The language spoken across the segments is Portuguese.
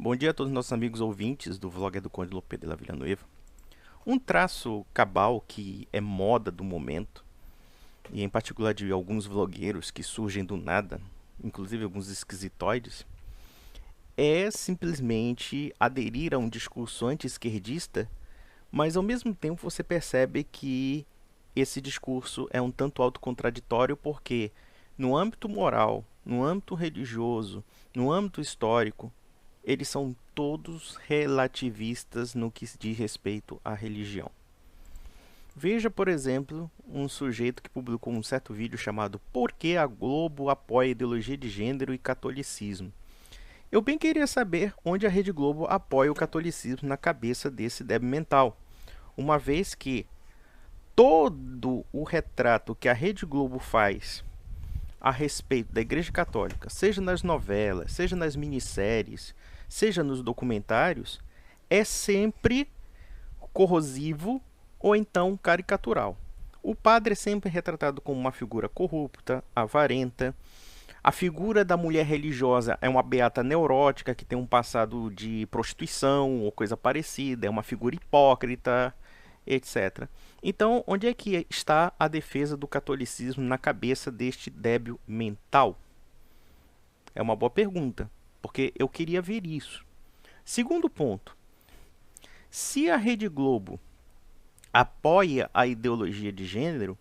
Bom dia a todos os nossos amigos ouvintes do vlog do Conde Lopes de la Villanueva. Um traço cabal que é moda do momento, e em particular de alguns vlogueiros que surgem do nada, inclusive alguns esquisitoides, é simplesmente aderir a um discurso anti-esquerdista, mas ao mesmo tempo você percebe que esse discurso é um tanto autocontraditório porque no âmbito moral, no âmbito religioso, no âmbito histórico, eles são todos relativistas no que diz respeito à religião. Veja, por exemplo, um sujeito que publicou um certo vídeo chamado Por que a Globo apoia ideologia de gênero e catolicismo? Eu bem queria saber onde a Rede Globo apoia o catolicismo na cabeça desse débil mental, uma vez que todo o retrato que a Rede Globo faz a respeito da Igreja Católica, seja nas novelas, seja nas minisséries, seja nos documentários, é sempre corrosivo ou então caricatural. O padre é sempre retratado como uma figura corrupta, avarenta. A figura da mulher religiosa é uma beata neurótica que tem um passado de prostituição ou coisa parecida, é uma figura hipócrita, etc. Então, onde é que está a defesa do catolicismo na cabeça deste débil mental? É uma boa pergunta, porque eu queria ver isso. Segundo ponto, se a Rede Globo apoia a ideologia de gênero,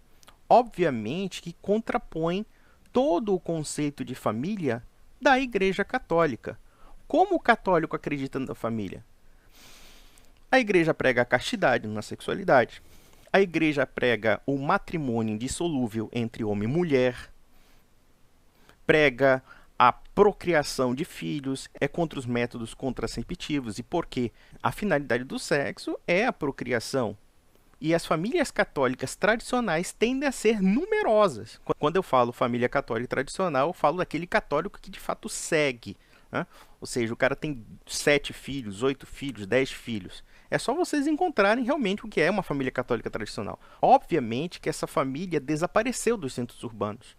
obviamente que contrapõe todo o conceito de família da Igreja Católica. Como o católico acredita na família? A Igreja prega a castidade na sexualidade. A Igreja prega o matrimônio indissolúvel entre homem e mulher. Prega a procriação de filhos, é contra os métodos contraceptivos. E por quê? A finalidade do sexo é a procriação. E as famílias católicas tradicionais tendem a ser numerosas. Quando eu falo família católica tradicional, eu falo daquele católico que de fato segue, né? Ou seja, o cara tem 7 filhos, 8 filhos, 10 filhos. É só vocês encontrarem realmente o que é uma família católica tradicional. Obviamente que essa família desapareceu dos centros urbanos,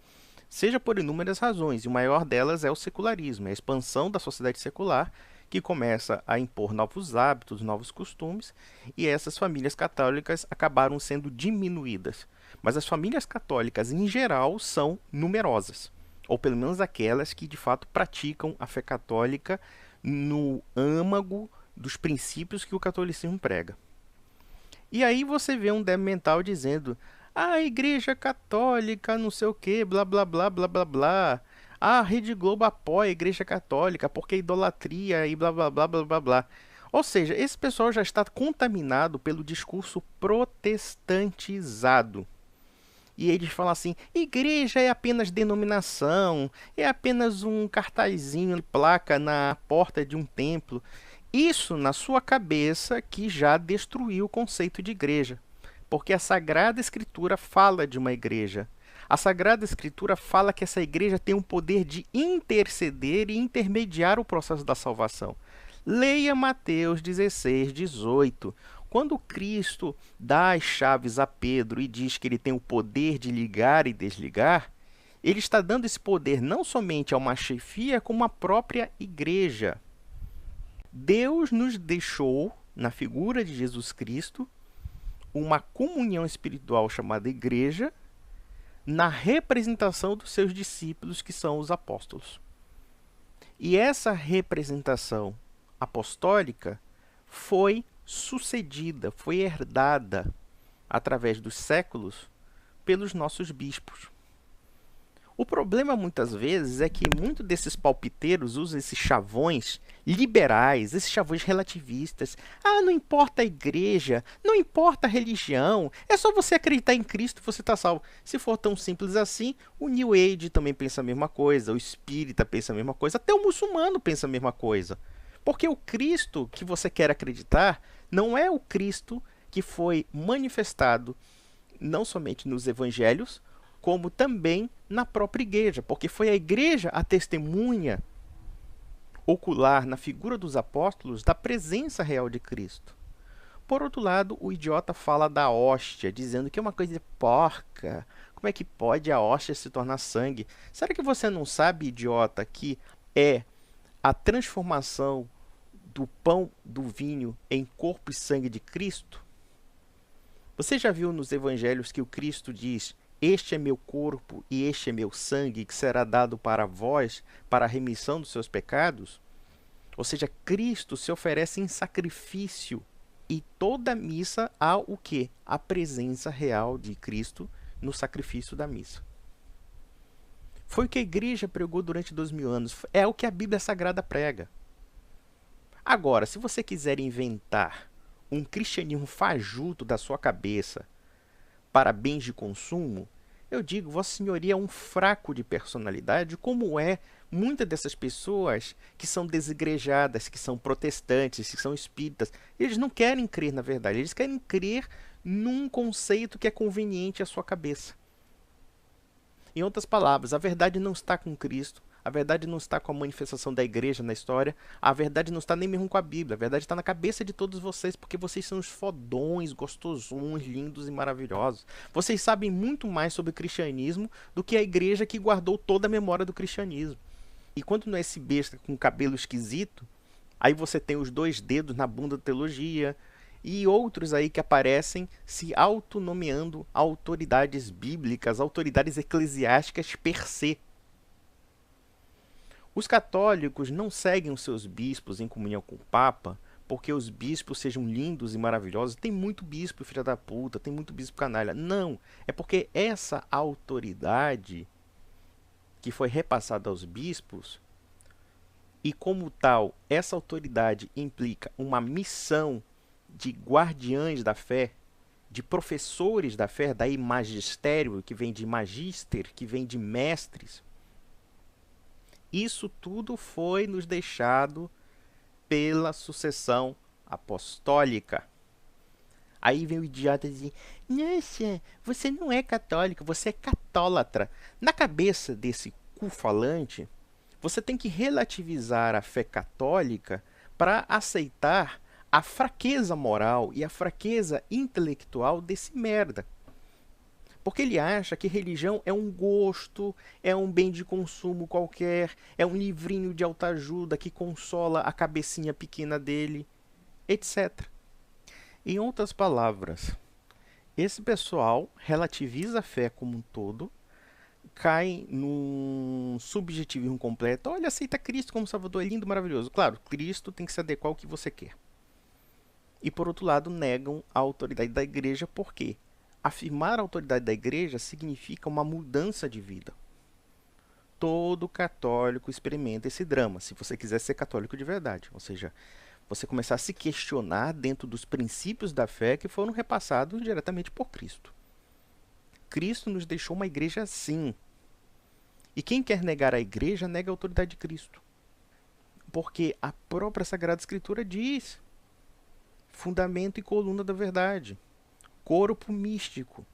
seja por inúmeras razões, e o maior delas é o secularismo, é a expansão da sociedade secular, que começa a impor novos hábitos, novos costumes, e essas famílias católicas acabaram sendo diminuídas. Mas as famílias católicas, em geral, são numerosas, ou pelo menos aquelas que de fato praticam a fé católica no âmago dos princípios que o catolicismo prega. E aí você vê um débil mental dizendo: a Igreja Católica, não sei o que, blá blá blá blá blá blá. A Rede Globo apoia a Igreja Católica porque é idolatria e blá blá blá blá blá blá. Ou seja, esse pessoal já está contaminado pelo discurso protestantizado. E eles falam assim: igreja é apenas denominação, é apenas um cartazinho, placa na porta de um templo. Isso na sua cabeça que já destruiu o conceito de igreja. Porque a Sagrada Escritura fala de uma igreja. A Sagrada Escritura fala que essa igreja tem o poder de interceder e intermediar o processo da salvação. Leia Mateus 16, 18. Quando Cristo dá as chaves a Pedro e diz que ele tem o poder de ligar e desligar, ele está dando esse poder não somente a uma chefia, como à própria igreja. Deus nos deixou, na figura de Jesus Cristo, uma comunhão espiritual chamada igreja, na representação dos seus discípulos, que são os apóstolos. E essa representação apostólica foi sucedida, foi herdada através dos séculos pelos nossos bispos. O problema muitas vezes é que muitos desses palpiteiros usam esses chavões liberais, esses chavões relativistas. Ah, não importa a igreja, não importa a religião, é só você acreditar em Cristo e você está salvo. Se for tão simples assim, o New Age também pensa a mesma coisa, o espírita pensa a mesma coisa, até o muçulmano pensa a mesma coisa. Porque o Cristo que você quer acreditar não é o Cristo que foi manifestado não somente nos evangelhos, como também na própria igreja, porque foi a igreja a testemunha ocular na figura dos apóstolos da presença real de Cristo. Por outro lado, o idiota fala da hóstia, dizendo que é uma coisa porca. Como é que pode a hóstia se tornar sangue? Será que você não sabe, idiota, que é a transformação do pão, do vinho em corpo e sangue de Cristo? Você já viu nos evangelhos que o Cristo diz: este é meu corpo e este é meu sangue, que será dado para vós, para a remissão dos seus pecados? Ou seja, Cristo se oferece em sacrifício. E toda missa há o quê? A presença real de Cristo no sacrifício da missa. Foi o que a igreja pregou durante 2000 anos. É o que a Bíblia Sagrada prega. Agora, se você quiser inventar um cristianismo fajuto da sua cabeça para bens de consumo, eu digo, Vossa Senhoria é um fraco de personalidade, como é muitas dessas pessoas que são desigrejadas, que são protestantes, que são espíritas. Eles não querem crer na verdade, eles querem crer num conceito que é conveniente à sua cabeça. Em outras palavras, a verdade não está com Cristo, a verdade não está com a manifestação da igreja na história, a verdade não está nem mesmo com a Bíblia, a verdade está na cabeça de todos vocês, porque vocês são os fodões, gostosões, lindos e maravilhosos. Vocês sabem muito mais sobre o cristianismo do que a igreja que guardou toda a memória do cristianismo. E quando não é esse besta com cabelo esquisito, aí você tem os 2 dedos na bunda da teologia, e outros aí que aparecem se autonomeando autoridades bíblicas, autoridades eclesiásticas per se. Os católicos não seguem os seus bispos em comunhão com o Papa porque os bispos sejam lindos e maravilhosos. Tem muito bispo filha da puta, tem muito bispo canalha. Não, é porque essa autoridade que foi repassada aos bispos, e como tal, essa autoridade implica uma missão de guardiães da fé, de professores da fé, daí magistério, que vem de magister, que vem de mestres. Isso tudo foi nos deixado pela sucessão apostólica. Aí vem o idiota e diz: nossa, você não é católico, você é católatra. Na cabeça desse cu falante, você tem que relativizar a fé católica para aceitar a fraqueza moral e a fraqueza intelectual desse merda. Porque ele acha que religião é um gosto, é um bem de consumo qualquer, é um livrinho de autoajuda que consola a cabecinha pequena dele, etc. Em outras palavras, esse pessoal relativiza a fé como um todo, cai num subjetivismo completo. Olha, aceita Cristo como Salvador, é lindo, maravilhoso. Claro, Cristo tem que se adequar ao que você quer. E por outro lado, negam a autoridade da igreja, por quê? Afirmar a autoridade da igreja significa uma mudança de vida. Todo católico experimenta esse drama, se você quiser ser católico de verdade. Ou seja, você começar a se questionar dentro dos princípios da fé que foram repassados diretamente por Cristo. Cristo nos deixou uma igreja assim. E quem quer negar a igreja, nega a autoridade de Cristo. Porque a própria Sagrada Escritura diz: fundamento e coluna da verdade. Corpo místico,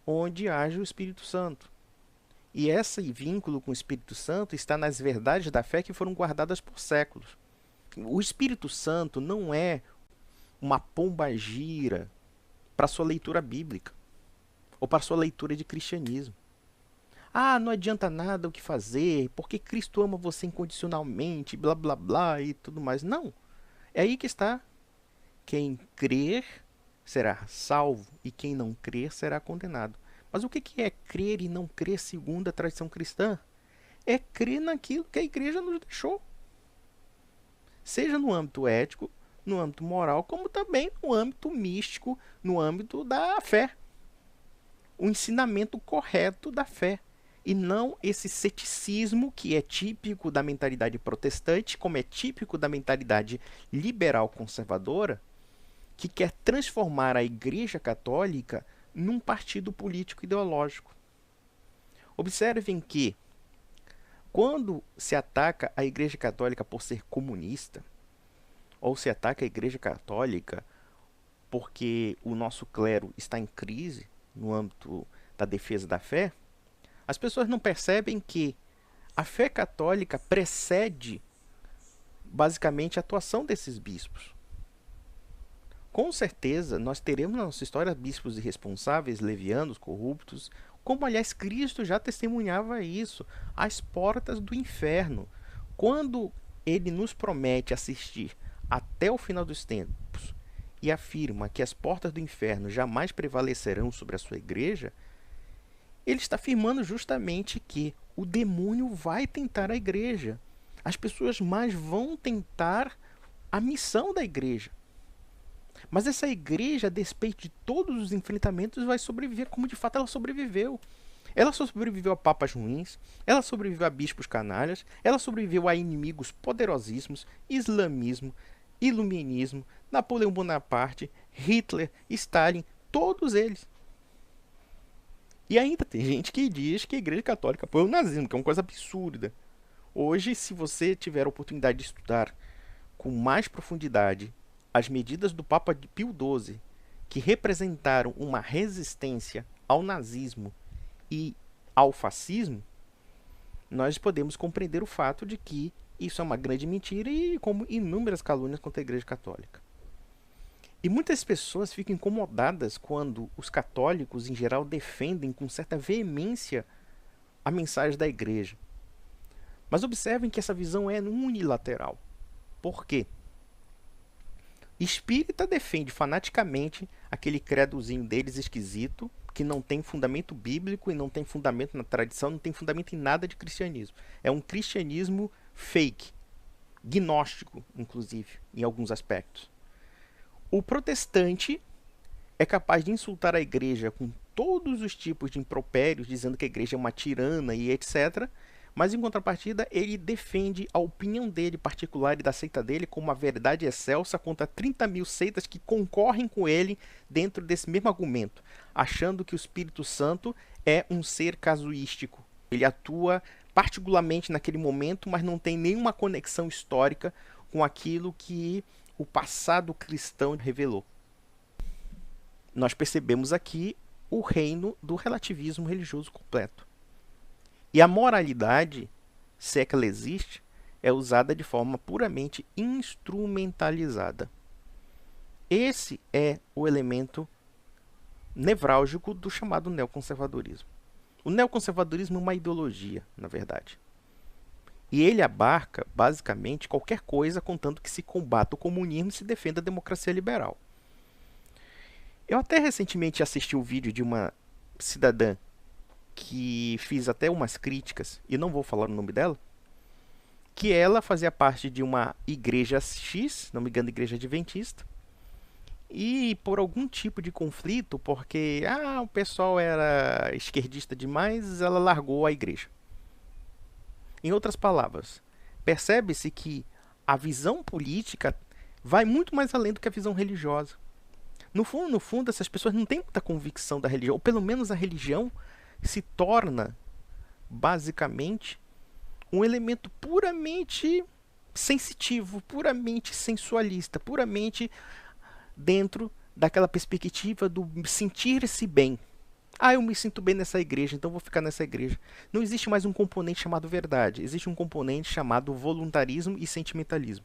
onde age o Espírito Santo. E esse vínculo com o Espírito Santo está nas verdades da fé que foram guardadas por séculos. O Espírito Santo não é uma pombagira para sua leitura bíblica ou para sua leitura de cristianismo. Ah, não adianta nada o que fazer, porque Cristo ama você incondicionalmente, blá blá blá e tudo mais. Não, é aí que está. Quem crer será salvo, e quem não crer será condenado. Mas o que é crer e não crer segundo a tradição cristã? É crer naquilo que a igreja nos deixou. Seja no âmbito ético, no âmbito moral, como também no âmbito místico, no âmbito da fé. O ensinamento correto da fé. E não esse ceticismo que é típico da mentalidade protestante, como é típico da mentalidade liberal conservadora, que quer transformar a Igreja Católica num partido político ideológico. Observem que, quando se ataca a Igreja Católica por ser comunista, ou se ataca a Igreja Católica porque o nosso clero está em crise no âmbito da defesa da fé, as pessoas não percebem que a fé católica precede basicamente a atuação desses bispos. Com certeza, nós teremos na nossa história bispos irresponsáveis, levianos, corruptos, como, aliás, Cristo já testemunhava isso, às portas do inferno. Quando ele nos promete assistir até o final dos tempos e afirma que as portas do inferno jamais prevalecerão sobre a sua igreja, ele está afirmando justamente que o demônio vai tentar a igreja. As pessoas mais vão tentar a missão da igreja. Mas essa igreja, a despeito de todos os enfrentamentos, vai sobreviver como de fato ela sobreviveu. Ela sobreviveu a papas ruins, ela sobreviveu a bispos canalhas, ela sobreviveu a inimigos poderosíssimos, islamismo, iluminismo, Napoleão Bonaparte, Hitler, Stalin, todos eles. E ainda tem gente que diz que a Igreja Católica apoia o nazismo, que é uma coisa absurda. Hoje, se você tiver a oportunidade de estudar com mais profundidade as medidas do Papa Pio XII, que representaram uma resistência ao nazismo e ao fascismo, nós podemos compreender o fato de que isso é uma grande mentira e como inúmeras calúnias contra a Igreja Católica. E muitas pessoas ficam incomodadas quando os católicos, em geral, defendem com certa veemência a mensagem da Igreja. Mas observem que essa visão é unilateral. Por quê? Espírita defende fanaticamente aquele credozinho deles esquisito, que não tem fundamento bíblico e não tem fundamento na tradição, não tem fundamento em nada de cristianismo. É um cristianismo fake, gnóstico, inclusive, em alguns aspectos. O protestante é capaz de insultar a igreja com todos os tipos de impropérios, dizendo que a igreja é uma tirana e etc., mas em contrapartida ele defende a opinião dele particular e da seita dele como uma verdade excelsa contra 30 mil seitas que concorrem com ele dentro desse mesmo argumento, achando que o Espírito Santo é um ser casuístico. Ele atua particularmente naquele momento, mas não tem nenhuma conexão histórica com aquilo que o passado cristão revelou. Nós percebemos aqui o reino do relativismo religioso completo. E a moralidade, se é que ela existe, é usada de forma puramente instrumentalizada. Esse é o elemento nevrálgico do chamado neoconservadorismo. O neoconservadorismo é uma ideologia, na verdade. E ele abarca, basicamente, qualquer coisa contanto que se combata o comunismo e se defenda a democracia liberal. Eu até recentemente assisti o vídeo de uma cidadã que fiz até umas críticas, e não vou falar o nome dela, que ela fazia parte de uma igreja X, não me engano, igreja adventista, e por algum tipo de conflito, porque o pessoal era esquerdista demais, ela largou a igreja. Em outras palavras, percebe-se que a visão política vai muito mais além do que a visão religiosa. No fundo, essas pessoas não têm muita convicção da religião, ou pelo menos a religião se torna, basicamente, um elemento puramente sensitivo, puramente sensualista, puramente dentro daquela perspectiva do sentir-se bem. Eu me sinto bem nessa igreja, então vou ficar nessa igreja. Não existe mais um componente chamado verdade, existe um componente chamado voluntarismo e sentimentalismo.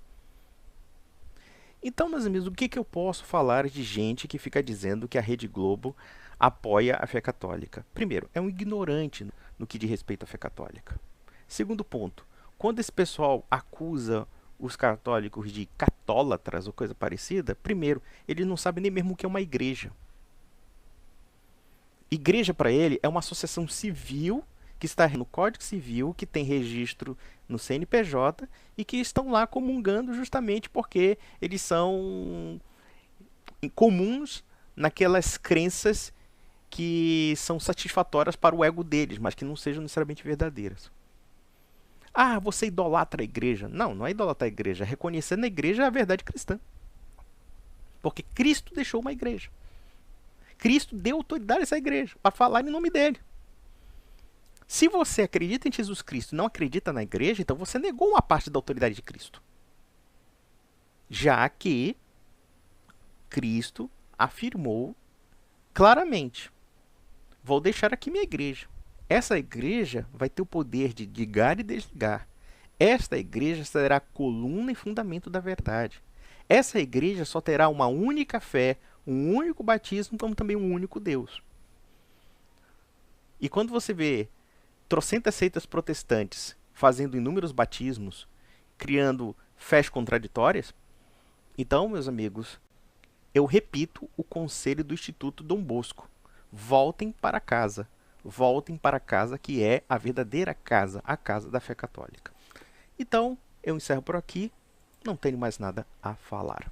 Então, meus amigos, o que eu posso falar de gente que fica dizendo que a Rede Globo apoia a fé católica? Primeiro, é um ignorante no que diz respeito à fé católica. Segundo ponto, quando esse pessoal acusa os católicos de católatras ou coisa parecida, primeiro, ele não sabe nem mesmo o que é uma igreja. Igreja, para ele, é uma associação civil que está no Código Civil, que tem registro no CNPJ e que estão lá comungando justamente porque eles são comuns naquelas crenças que são satisfatórias para o ego deles, mas que não sejam necessariamente verdadeiras. Você idolatra a igreja. Não é idolatrar a igreja, é reconhecer na igreja a verdade cristã. Porque Cristo deixou uma igreja. Cristo deu autoridade a essa igreja para falar em nome dele. Se você acredita em Jesus Cristo e não acredita na igreja, então você negou uma parte da autoridade de Cristo. Já que Cristo afirmou claramente: vou deixar aqui minha igreja. Essa igreja vai ter o poder de ligar e desligar. Esta igreja será a coluna e fundamento da verdade. Essa igreja só terá uma única fé, um único batismo, como também um único Deus. E quando você vê trocentas seitas protestantes fazendo inúmeros batismos criando fés contraditórias? Então, meus amigos, eu repito o conselho do Instituto Dom Bosco. Voltem para casa. Voltem para casa, que é a verdadeira casa, a casa da fé católica. Então, eu encerro por aqui. Não tenho mais nada a falar.